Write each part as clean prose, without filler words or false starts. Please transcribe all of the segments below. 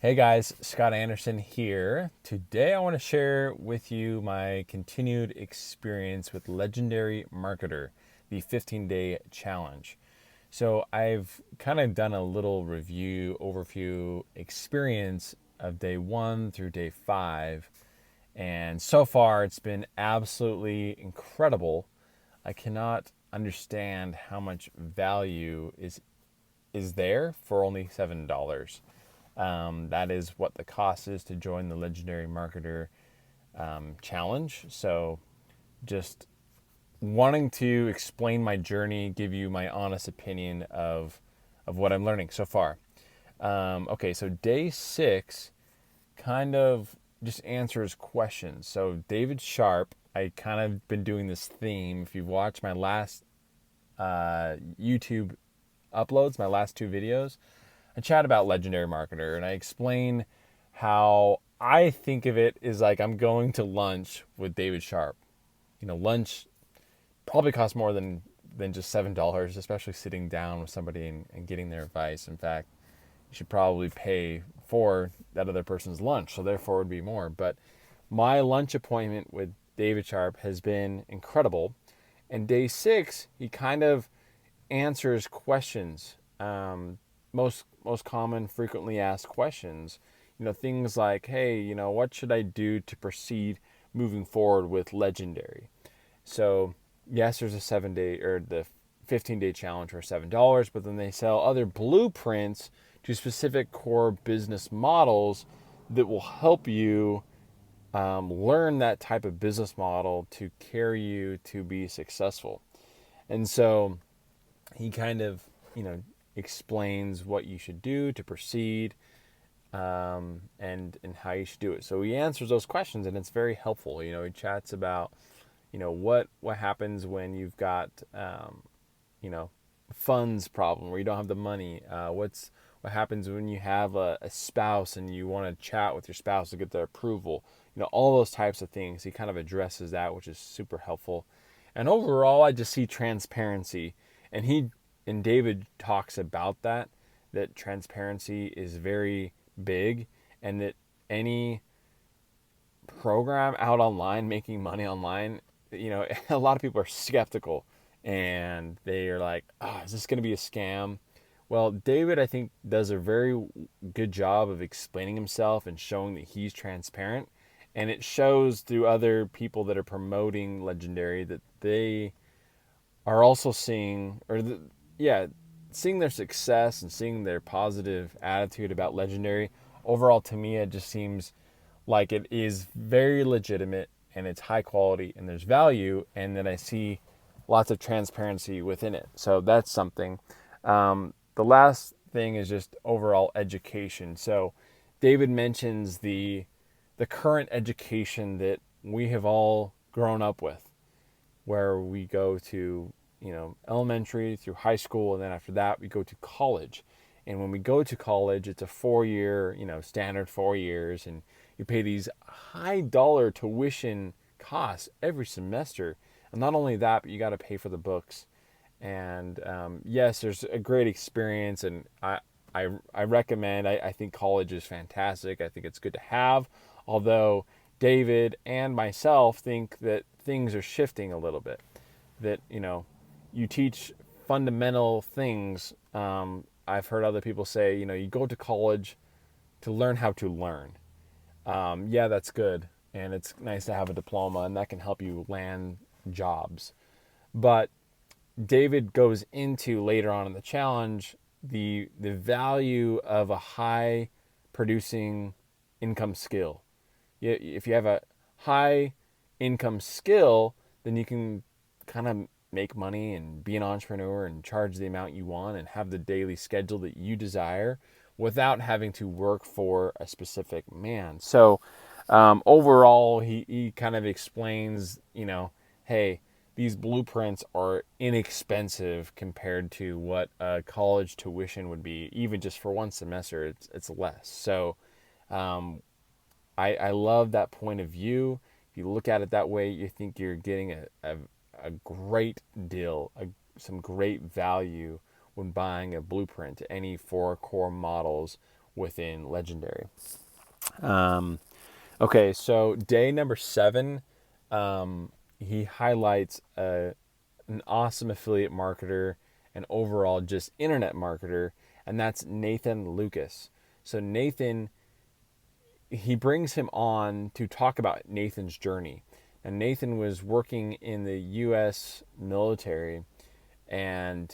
Hey guys, Scott Anderson here. Today I want to share with you my continued experience with Legendary Marketer, the 15-day challenge. So I've kind of done a little overview experience of day 1 through day 5, and so far it's been absolutely incredible. I cannot understand how much value is there for only $7. That is what the cost is to join the Legendary Marketer challenge. So, just wanting to explain my journey, give you my honest opinion of what I'm learning so far. Okay, so day 6 kind of just answers questions. So David Sharp, I kind of been doing this theme. If you've watched my last YouTube uploads, my last 2 videos, I chat about Legendary Marketer and I explain how I think of it is like I'm going to lunch with David Sharp. Lunch probably costs more than just $7, especially sitting down with somebody and getting their advice. In fact, you should probably pay for that other person's lunch, so therefore it would be more. But my lunch appointment with David Sharp has been incredible. And day 6, he kind of answers questions. Most common, frequently asked questions. Things like, hey, what should I do to proceed moving forward with Legendary? So, yes, there's a 7-day or the 15-day challenge for $7, but then they sell other blueprints to specific core business models that will help you learn that type of business model to carry you to be successful. And so he kind of, explains what you should do to proceed, and how you should do it. So he answers those questions, and it's very helpful. He chats about, what happens when you've got, funds problem where you don't have the money. What happens when you have a spouse and you want to chat with your spouse to get their approval. All those types of things. He kind of addresses that, which is super helpful. And overall, I just see transparency, and David talks about that transparency is very big, and that any program out online making money online, a lot of people are skeptical and they are like, oh, is this going to be a scam? Well, David, I think, does a very good job of explaining himself and showing that he's transparent. And it shows through other people that are promoting Legendary that they are also seeing, seeing their success and seeing their positive attitude about Legendary. Overall, to me, it just seems like it is very legitimate and it's high quality and there's value, and then I see lots of transparency within it. So that's something. The last thing is just overall education. So David mentions the current education that we have all grown up with, where we go to, elementary through high school, and then after that we go to college. And when we go to college, it's a 4-year, standard 4 years, and you pay these high dollar tuition costs every semester. And not only that, but you got to pay for the books. And yes, there's a great experience, and I recommend. I think college is fantastic. I think it's good to have. Although David and myself think that things are shifting a little bit. That you teach fundamental things. I've heard other people say, you go to college to learn how to learn. Yeah, that's good, and it's nice to have a diploma, and that can help you land jobs. But David goes into later on in the challenge the value of a high producing income skill. If you have a high income skill, then you can kind of make money and be an entrepreneur and charge the amount you want and have the daily schedule that you desire without having to work for a specific man. So overall, he kind of explains, hey, these blueprints are inexpensive compared to what a college tuition would be. Even just for one semester, it's less. So I love that point of view. If you look at it that way, you think you're getting a great deal, some great value when buying a blueprint to any 4 core models within Legendary. Okay, so day number 7, he highlights an awesome affiliate marketer and overall just internet marketer, and that's Nathan Lucas. So Nathan, he brings him on to talk about Nathan's journey. And Nathan was working in the U.S. military, and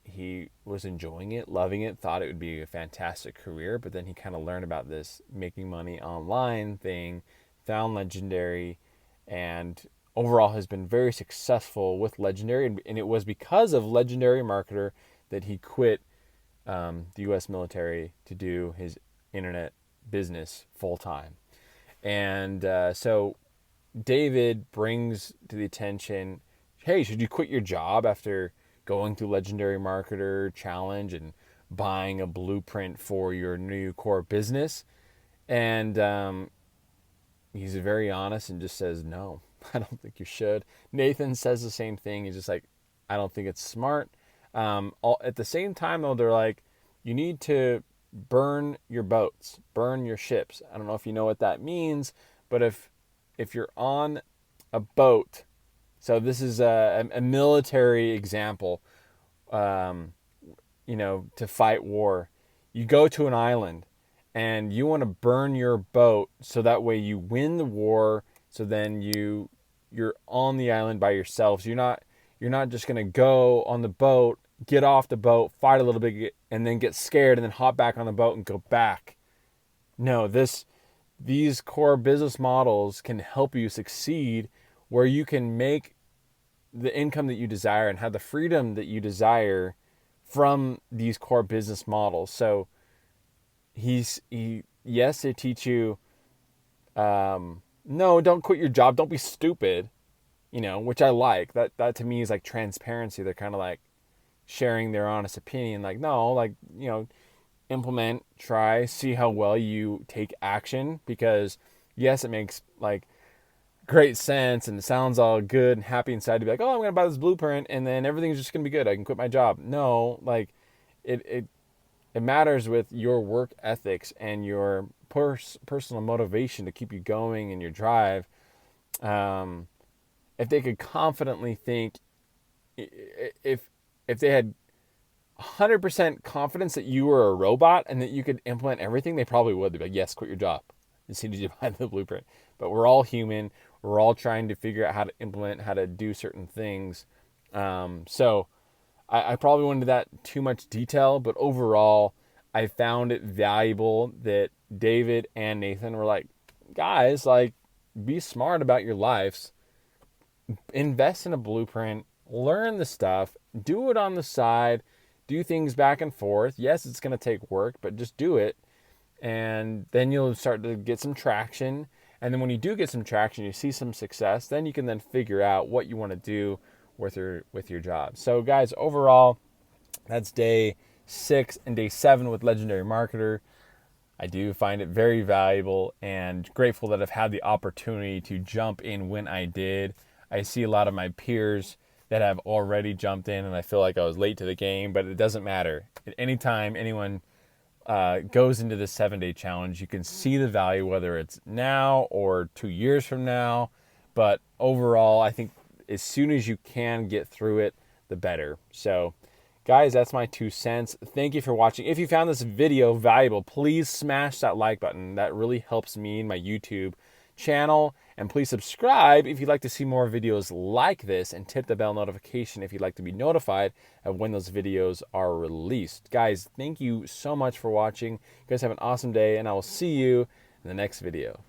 he was enjoying it, loving it, thought it would be a fantastic career, but then he kind of learned about this making money online thing, found Legendary, and overall has been very successful with Legendary. And it was because of Legendary Marketer that he quit the U.S. military to do his internet business full time. And so David brings to the attention, hey, should you quit your job after going through Legendary Marketer Challenge and buying a blueprint for your new core business? And he's very honest and just says, no, I don't think you should. Nathan says the same thing. He's just like, I don't think it's smart. At the same time, though, they're like, you need to burn your boats, burn your ships. I don't know if you know what that means, but if you're on a boat, so this is a military example, to fight war. You go to an island and you want to burn your boat so that way you win the war. So then you're on the island by yourself. So you're not just going to go on the boat, get off the boat, fight a little bit, and then get scared and then hop back on the boat and go back. No, these core business models can help you succeed, where you can make the income that you desire and have the freedom that you desire from these core business models. So yes, they teach you, no, don't quit your job. Don't be stupid, which I like. That to me is like transparency. They're kind of like sharing their honest opinion. Like, no, like, implement, try, see how well you take action, because yes, it makes like great sense and it sounds all good and happy inside to be like, oh, I'm going to buy this blueprint and then everything's just going to be good. I can quit my job. No, like it matters with your work ethics and your personal motivation to keep you going and your drive. If they could confidently think, if they had 100% confidence that you were a robot and that you could implement everything, they probably would. They'd be like, yes, quit your job as soon as you buy the blueprint. But we're all human. We're all trying to figure out how to implement, how to do certain things. So I probably went into that too much detail, but overall, I found it valuable that David and Nathan were like, guys, like, be smart about your lives. Invest in a blueprint. Learn the stuff. Do it on the side. Do things back and forth. Yes, it's going to take work, but just do it. And then you'll start to get some traction. And then when you do get some traction, you see some success, then you can then figure out what you want to do with your job. So guys, overall, that's day 6 and day 7 with Legendary Marketer. I do find it very valuable and grateful that I've had the opportunity to jump in when I did. I see a lot of my peers that have already jumped in and I feel like I was late to the game, but it doesn't matter. At any time anyone goes into this 7-day challenge, you can see the value, whether it's now or 2 years from now. But overall, I think as soon as you can get through it, the better. So guys, that's my 2 cents. Thank you for watching. If you found this video valuable, please smash that like button. That really helps me and my YouTube channel. And please subscribe if you'd like to see more videos like this, and tip the bell notification if you'd like to be notified of when those videos are released. Guys, thank you so much for watching. You guys have an awesome day, and I will see you in the next video.